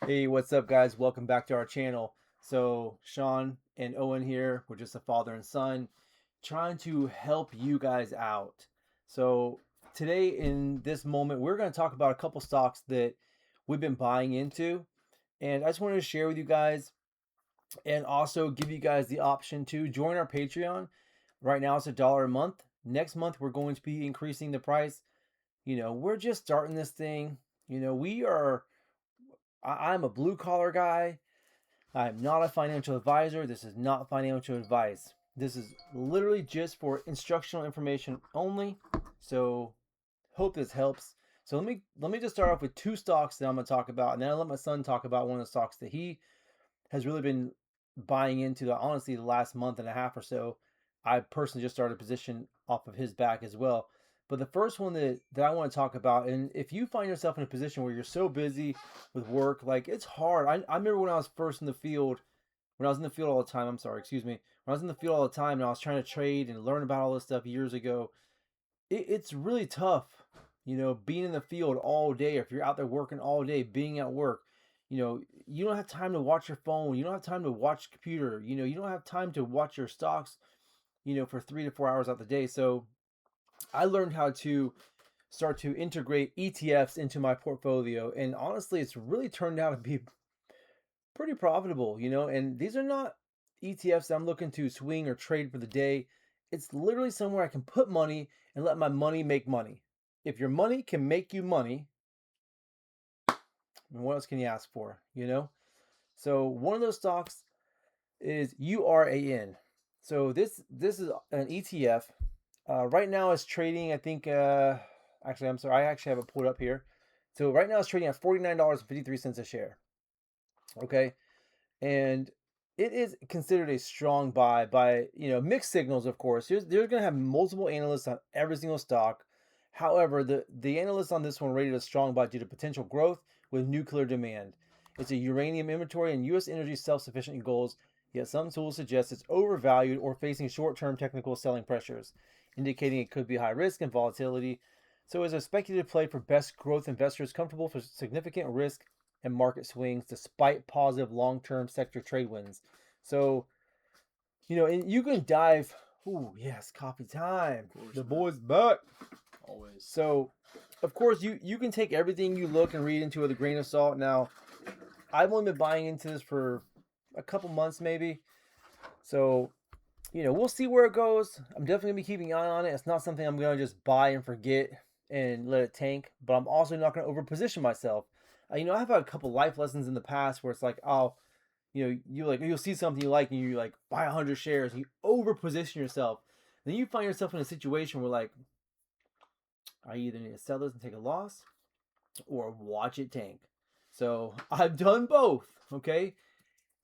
Hey, what's up, guys? Welcome back to our channel. So, Sean and Owen here, we're just a father and son trying to help you guys out. So, today in this moment, we're going to talk about a couple stocks that we've been buying into. And I just wanted to share with you guys and also give you guys the option to join our Patreon. Right now, it's $1 a month. Next month, we're going to be increasing the price. We're just starting this thing. We are. I'm a blue collar guy. I'm not a financial advisor. This is not financial advice. This is literally just for instructional information only. So hope this helps. So let me just start off with two stocks that I'm going to talk about, and then I'll let my son talk about one of the stocks that he has really been buying into. Honestly, the last month and a half or so, I personally just started a position off of his back as well. But the first one that I want to talk about, and if you find yourself in a position where you're so busy with work, like it's hard. I remember when I was first in the field, when I was in the field all the time, I'm sorry, excuse me. When I was in the field all the time and I was trying to trade and learn about all this stuff years ago, it's really tough, being in the field all day. If you're out there working all day, being at work, you don't have time to watch your phone. You don't have time to watch computer. You don't have time to watch your stocks, for 3 to 4 hours out the day. So I learned how to start to integrate ETFs into my portfolio. And honestly, it's really turned out to be pretty profitable, and these are not ETFs that I'm looking to swing or trade for the day. It's literally somewhere I can put money and let my money make money. If your money can make you money, then what else can you ask for, So one of those stocks is URAN. So this is an ETF. Right now it's trading, I think, actually, I'm sorry, I actually have it pulled up here. So right now it's trading at $49.53 a share. Okay. And it is considered a strong buy by mixed signals. Of course, they're going to have multiple analysts on every single stock. However, the analysts on this one rated a strong buy due to potential growth with nuclear demand. It's a uranium inventory and U.S. energy self-sufficient goals. Yet some tools suggest it's overvalued or facing short-term technical selling pressures, indicating it could be high risk and volatility. So, it's a speculative play for best growth investors comfortable for significant risk and market swings despite positive long-term sector trade wins. So, and you can dive. Ooh, yes, coffee time. Course, The man. boys back. Always. So, of course, you can take everything you look and read into with a grain of salt. Now, I've only been buying into this for a couple months, maybe. So, we'll see where it goes. I'm definitely gonna be keeping an eye on it. It's not something I'm gonna just buy and forget and let it tank. But I'm also not gonna overposition myself. I've had a couple life lessons in the past where it's like, oh, you'll see something you like and you like buy 100 shares and you overposition yourself. Then you find yourself in a situation where like, I either need to sell this and take a loss or watch it tank. So I've done both. Okay,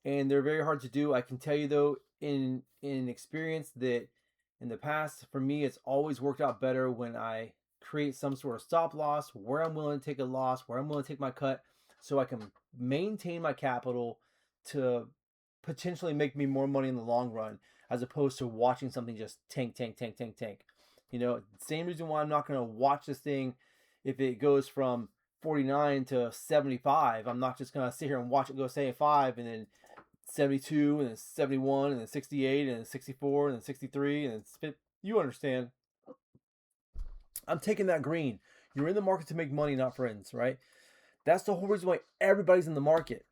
and they're very hard to do. I can tell you though, in experience, that in the past, for me, it's always worked out better when I create some sort of stop loss where I'm willing to take a loss, where I'm willing to take my cut, so I can maintain my capital to potentially make me more money in the long run, as opposed to watching something just tank, tank, tank, tank, tank. Same reason why I'm not going to watch this thing if it goes from 49 to 75. I'm not just going to sit here and watch it go 75 and then 72 and then 71 and then 68 and then 64 and then 63 and then you understand. I'm taking that green. You're in the market to make money, not friends, right? That's the whole reason why everybody's in the market.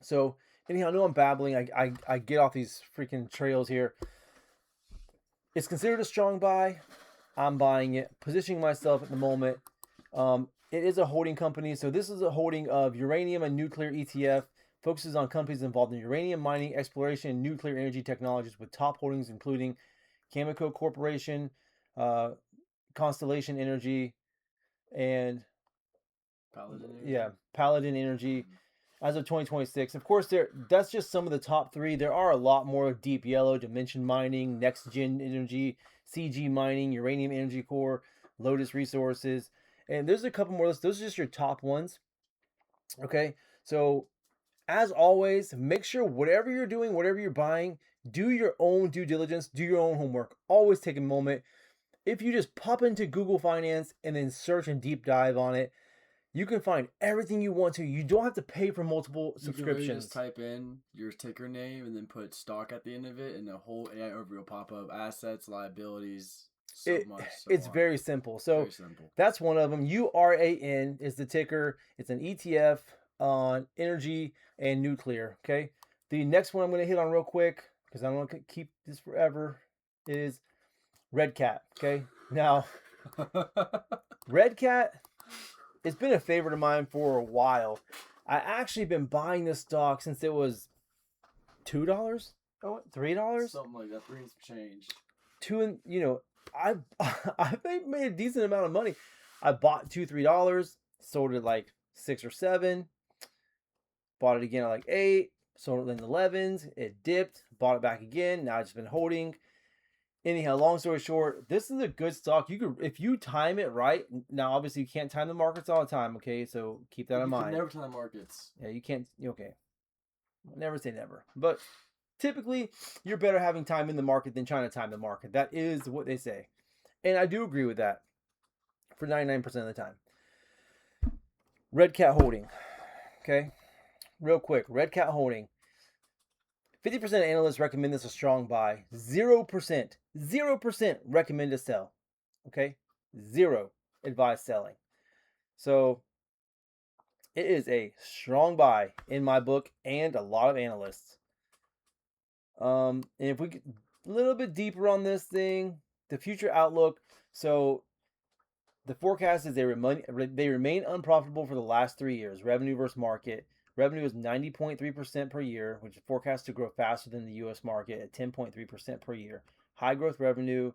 So anyhow, I know I'm babbling. I get off these freaking trails here. It's considered a strong buy. I'm buying it, positioning myself at the moment. It is a holding company, so this is a holding of uranium and nuclear ETF. Focuses on companies involved in uranium mining, exploration, and nuclear energy technologies, with top holdings including Cameco Corporation, uh, Constellation Energy, and Paladin yeah, Energy. Paladin Energy. As of 2026, of course, that's just some of the top three. There are a lot more: Deep Yellow, Dimension Mining, Next Gen Energy, CG Mining, Uranium Energy Core, Lotus Resources, and there's a couple more. Those are just your top ones. Okay, so as always, make sure whatever you're doing, whatever you're buying, do your own due diligence, do your own homework. Always take a moment. If you just pop into Google Finance and then search and deep dive on it, You can find everything you want to. You don't have to pay for multiple You can literally subscriptions. just type in your ticker name and then put stock at the end of it, and the whole AI overview will pop up: assets, liabilities, It's on. very simple. So Very simple. that's one of them. URAN is the ticker. It's an ETF on energy and nuclear. Okay. The next one I'm going to hit on real quick because I don't want to keep this forever is Red Cat. Okay. Now, Red Cat, it's been a favorite of mine for a while. I actually been buying this stock since it was $2, $3, Something like that. Brings change. I've made a decent amount of money. I bought $2-3, sold it like 6 or 7, bought it again at like 8, sold it in the 11s. It dipped, bought it back again. Now I've just been holding. Anyhow, long story short, this is a good stock. You could, if you time it right. Now, obviously, you can't time the markets all the time. Okay, so keep that in mind. You can never time markets. Yeah, you can't. Okay, never say never. But typically, you're better having time in the market than trying to time the market. That is what they say, and I do agree with that. For 99% of the time. Red Cat Holding. Okay, real quick. Red Cat Holding. 50% of analysts recommend this a strong buy. 0% recommend to sell. Okay? 0 advise selling. So it is a strong buy in my book and a lot of analysts. And if we get a little bit deeper on this thing, the future outlook. So the forecast is they remain unprofitable for the last 3 years. Revenue versus market. Revenue is 90.3% per year, which is forecast to grow faster than the U.S. market at 10.3% per year. High growth revenue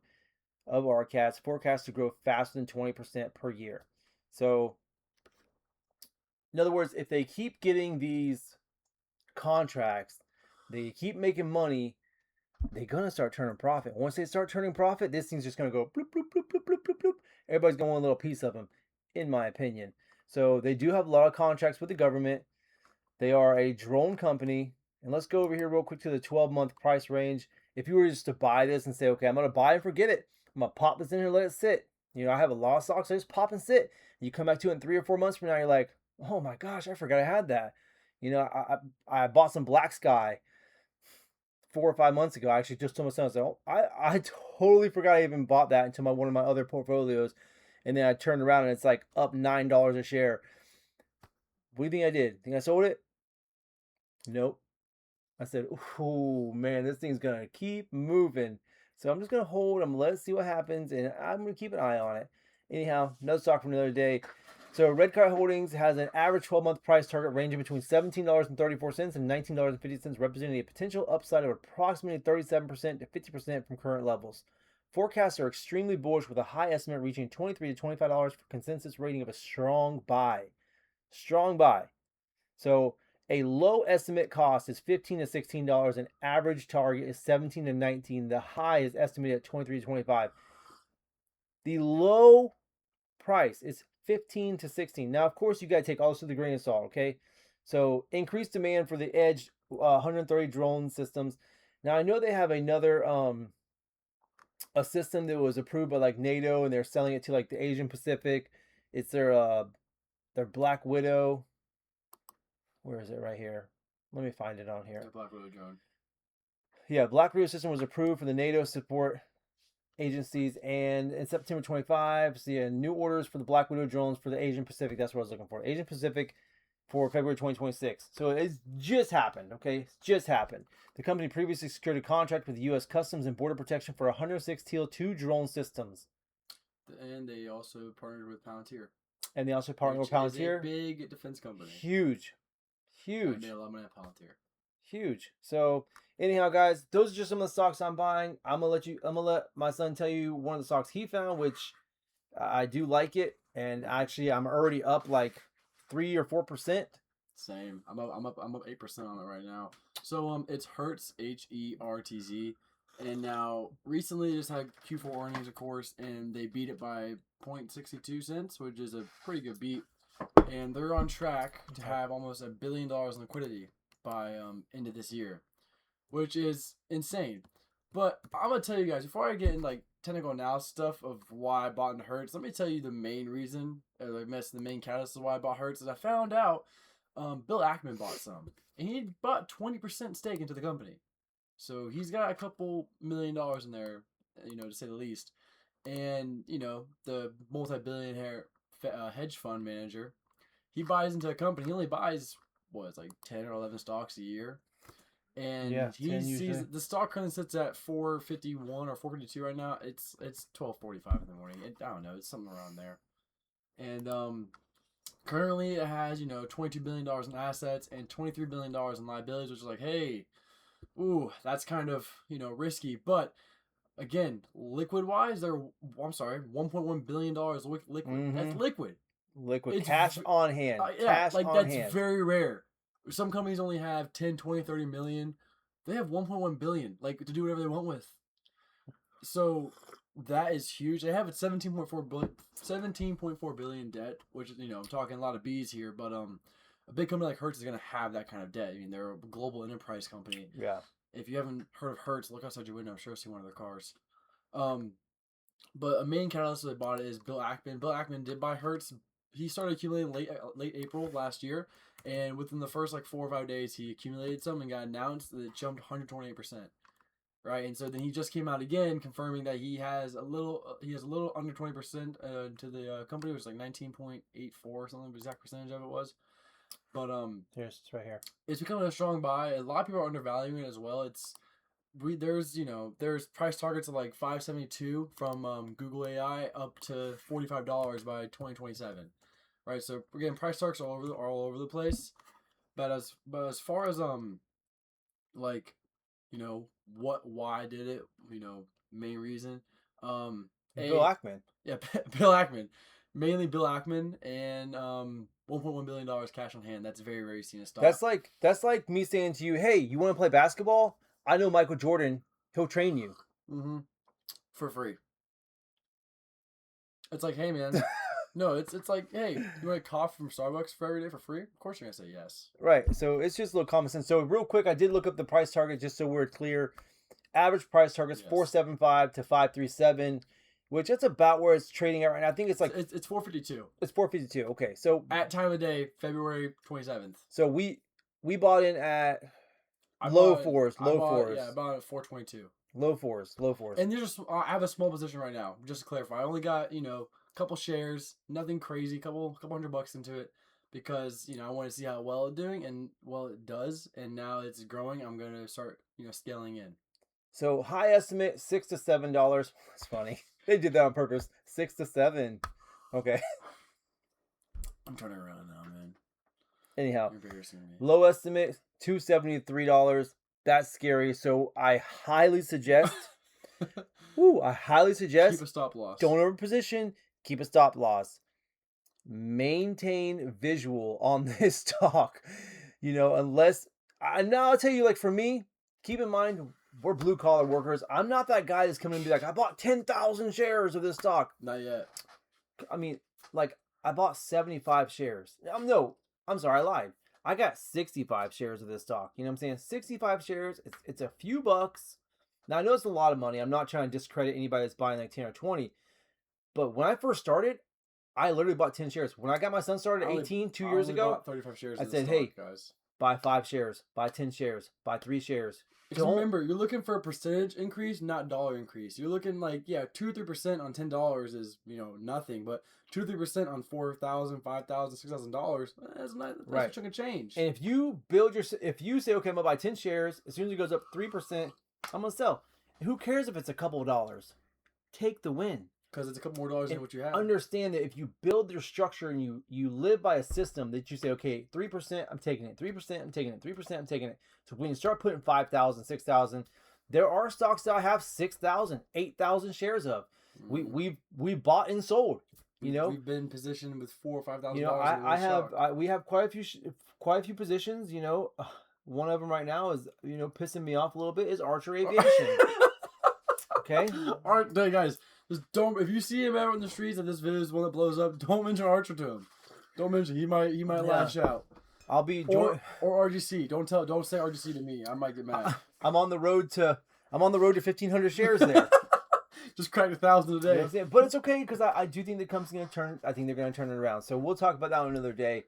of RCATs forecast to grow faster than 20% per year. So, in other words, if they keep getting these contracts, they keep making money, they're going to start turning profit. Once they start turning profit, this thing's just going to go bloop, bloop, bloop, bloop, bloop, bloop, bloop. Everybody's going to want a little piece of them, in my opinion. So, they do have a lot of contracts with the government. They are a drone company. And let's go over here real quick to the 12-month price range. If you were just to buy this and say, okay, I'm going to buy and forget it. I'm going to pop this in here and let it sit. I have a lot of stocks. I just pop and sit. You come back to it in 3 or 4 months from now, you're like, oh my gosh, I forgot I had that. I bought some Black Sky 4 or 5 months ago. I actually just told myself, I totally forgot I even bought that into one of my other portfolios. And then I turned around and it's like up $9 a share. What do you think I did? Think I sold it? Nope. I said, oh man, this thing's going to keep moving. So I'm just going to hold. I'm going to let it see what happens. And I'm going to keep an eye on it. Anyhow, another stock from another day. So Red Cat Holdings has an average 12-month price target ranging between $17.34 and $19.50, representing a potential upside of approximately 37% to 50% from current levels. Forecasts are extremely bullish, with a high estimate reaching $23 to $25 for consensus rating of a strong buy. Strong buy. So a low estimate cost is $15 to $16, and average target is $17 to $19. The high is estimated at $23 to $25. The low price is $15 to $16. Now, of course, you got to take all this with a grain of salt, okay? So increased demand for the Edge 130 drone systems. Now, I know they have another a system that was approved by like NATO, and they're selling it to like the Asian Pacific. It's their Black Widow. Where is it? Right here. Let me find it on here. The Black Widow drone. Yeah, Black Widow system was approved for the NATO support agencies, and in September 25, see new orders for the Black Widow drones for the Asian Pacific. That's what I was looking for. Asian Pacific for February 2026. So it's just happened, okay? It's just happened. The company previously secured a contract with the U.S. Customs and Border Protection for 106 Teal 2 drone systems. And they also partnered with Palantir. And they also partnered with Palantir. A big defense company. Huge. I made a lot of money at Palantir. Huge. So anyhow, guys, those are just some of the stocks I'm buying. I'm gonna let my son tell you one of the stocks he found, which I do like it, and actually I'm already up like 3 or 4%. Same. I'm up 8% on it right now. So it's Hertz, HERTZ, and now recently just had Q4 earnings, of course, and they beat it by 0.62 cents, which is a pretty good beat. And they're on track to have almost $1 billion in liquidity by end of this year, which is insane. But I'm gonna tell you guys, before I get in like technical analysis stuff of why I bought into Hertz. Let me tell you the main reason, or the main catalyst of why I bought Hertz is I found out Bill Ackman bought some, and he bought 20% stake into the company. So he's got a couple $1 million in there, to say the least. And the multi-billionaire hedge fund manager, he buys into a company. He only buys it's like 10 or 11 stocks a year. And he sees the stock currently sits at 451 or 452 right now. It's 12:45 in the morning. I don't know. It's something around there. And currently it has $22 billion in assets and $23 billion in liabilities, which is like, hey, ooh, that's kind of risky. But again, liquid wise, $1.1 billion liquid. Mhm. That's liquid. Liquid cash on hand. Cash on that's hand. very rare. Some companies only have 10, 20, 30 million. They have 1.1 billion, to do whatever they want with. So that is huge. They have a 17.4 billion debt, which is, I'm talking a lot of B's here, but a big company like Hertz is going to have that kind of debt. I mean, they're a global enterprise company. Yeah. If you haven't heard of Hertz, look outside your window. I'm sure you'll see one of their cars. But a main catalyst that bought it is Bill Ackman. Bill Ackman did buy Hertz. He started accumulating late April last year, and within the first 4 or 5 days, he accumulated some and got announced that it jumped 128%. Right, and so then he just came out again confirming that he has a little under 20% to the company, which was 19.84 or something. The exact percentage of it was, but it's right here. It's becoming a strong buy. A lot of people are undervaluing it as well. There's price targets of 572 from Google AI up to $45 by 2027, right? So again, price targets are all over the place. But as far as why did it, main reason, Bill Ackman. Yeah, Bill Ackman, mainly Bill Ackman, and $1.1 billion cash on hand. That's very, very seen a stock. That's like me saying to you, hey, you want to play basketball? I know Michael Jordan. He'll train you. Mm-hmm. For free. It's like, hey, man. No, it's like, hey, you want a coffee from Starbucks for every day for free? Of course you're going to say yes. Right. So it's just a little common sense. So real quick, I did look up the price target just so we're clear. Average price target is 475 to 537, which that's about where it's trading at right now. I think it's 452. It's 452. Okay. So at time of day, February 27th. So we bought in at low fours. Yeah, I bought it at 422. Low fours. And I have a small position right now, just to clarify. I only got, a couple shares, nothing crazy, couple $100 into it, because, I want to see how well it's doing, and it does, and now it's growing. I'm going to start, scaling in. So high estimate, $6 to $7. It's funny. They did that on purpose. 6 to 7. Okay. I'm turning around now, man. Anyhow, You're embarrassing me. Low estimate, $273. That's scary. So I highly suggest. Keep a stop loss. Don't overposition. Keep a stop loss. Maintain visual on this stock. Unless now I'll tell you, for me, keep in mind we're blue collar workers. I'm not that guy that's coming and be like, I bought 10,000 shares of this stock. Not yet. I mean, I bought 75 shares. I'm sorry, I lied. I got 65 shares of this stock. You know what I'm saying? 65 shares. It's a few bucks. Now, I know it's a lot of money. I'm not trying to discredit anybody that's buying 10 or 20. But when I first started, I literally bought 10 shares. When I got my son started at 18, 2 years ago, bought 35 shares I said, hey, guys, buy 5 shares, buy 10 shares, buy 3 shares. Remember, you're looking for a percentage increase, not dollar increase. You're looking 2 or 3% on $10 is, nothing. But 2 or 3% on $4,000, $5,000, $6,000, that's a chunk of change. And if you say, okay, I'm gonna buy 10 shares, as soon as it goes up 3%, I'm gonna sell. Who cares if it's a couple of dollars? Take the win. Because it's a couple more dollars than what you have. Understand that if you build your structure and you live by a system that you say, okay, 3%, I'm taking it. 3%, I'm taking it. 3%, I'm taking it. So when you start putting 5,000, 6,000, there are stocks that I have 6,000, 8,000 shares of. Mm-hmm. We bought and sold. We've been positioned with $4,000 or $5,000. We have quite a few positions. One of them right now is pissing me off a little bit is Archer Aviation. Okay, guys. Just don't. If you see him out in the streets and this video is one that blows up, don't mention Archer to him. Don't mention. He might lash out. I'll be or RGC. Don't say RGC to me. I might get mad. I'm on the road to 1,500 shares there. just crack 1,000 a You know day. what I'm saying? But it's okay because I do think the company's going to turn. I think they're going to turn it around. So we'll talk about that on another day.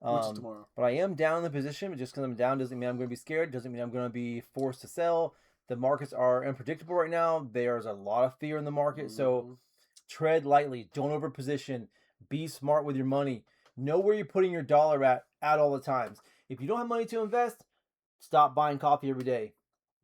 Which is tomorrow. But I am down in the position. But just because I'm down doesn't mean I'm going to be scared. Doesn't mean I'm going to be forced to sell. The markets are unpredictable right now. There's a lot of fear in the market. So tread lightly. Don't overposition. Be smart with your money. Know where you're putting your dollar at all the times. If you don't have money to invest, stop buying coffee every day.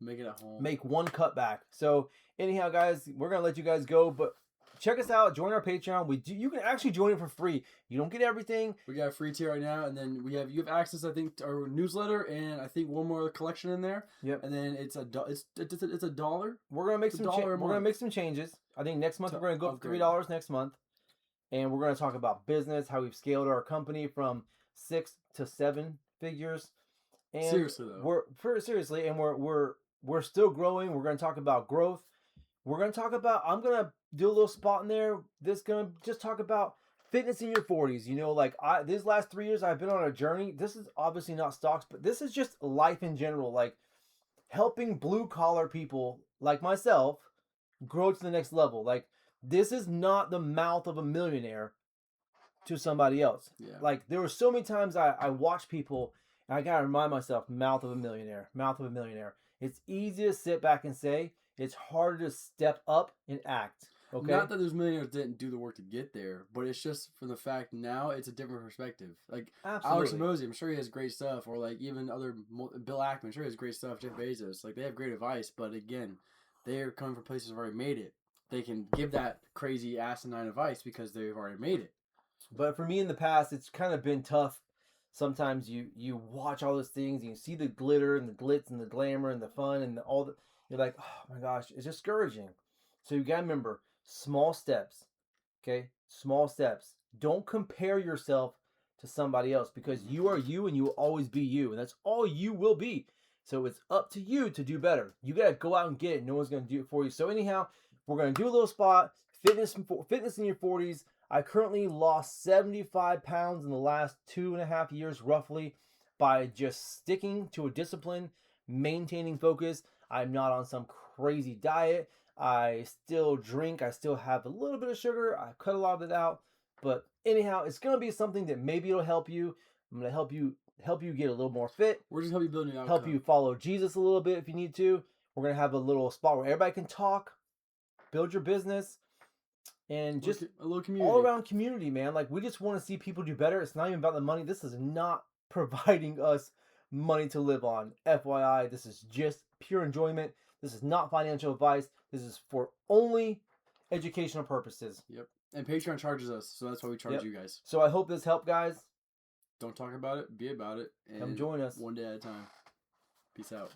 Make it at home. Make one cutback. So anyhow, guys, we're gonna let you guys go, but check us out. Join our Patreon. You can actually join it for free. You don't get everything. We got a free tier right now, and then you have access, I think, to our newsletter, and I think one more collection in there. Yep. And then it's $1. We're gonna make we're gonna make some changes. I think next month we're gonna go up $3 next month, and we're gonna talk about business, how we've scaled our company from 6 to 7 figures. And seriously though, we're still growing. We're gonna talk about growth. We're gonna talk about. I'm gonna do a little spot in there that's gonna just talk about fitness in your 40s. You know, like these last 3 years I've been on a journey. This is obviously not stocks, but this is just life in general, like helping blue collar people like myself grow to the next level. Like this is not the mouth of a millionaire to somebody else. Yeah. Like there were so many times I watch people and I gotta remind myself, mouth of a millionaire. It's easy to sit back and say. It's harder to step up and act. Okay. Not that those millionaires didn't do the work to get there, but it's just from the fact now it's a different perspective. Like Alex Hormozi, I'm sure he has great stuff, or like even other Bill Ackman, I'm sure he has great stuff. Jeff Bezos, like they have great advice, but again, they are coming from places that have already made it. They can give that crazy asinine advice because they've already made it. But for me in the past, it's kind of been tough. Sometimes you watch all those things and you see the glitter and the glitz and the glamour and the fun and all the. You're like, oh my gosh, it's discouraging. So you gotta remember, small steps. Okay? Small steps. Don't compare yourself to somebody else because you are you and you will always be you. And that's all you will be. So it's up to you to do better. You gotta go out and get it. No one's gonna do it for you. So anyhow, we're gonna do a little spot. Fitness in your 40s. I currently lost 75 pounds in the last 2.5 years roughly by just sticking to a discipline, maintaining focus. I'm not on some crazy diet. I still drink. I still have a little bit of sugar. I cut a lot of it out. But anyhow, it's going to be something that maybe it'll help you. I'm going to help you get a little more fit. We're just help you build an outcome. Help you follow Jesus a little bit if you need to. We're going to have a little spot where everybody can talk, build your business, and just a little community. All around community, man. Like we just want to see people do better. It's not even about the money. This is not providing us money to live on. FYI, this is just pure enjoyment. This is not financial advice. This is for only educational purposes. Yep. And Patreon charges us, so that's why we charge you guys. So I hope this helped, guys. Don't talk about it, be about it. And come join us. One day at a time. Peace out.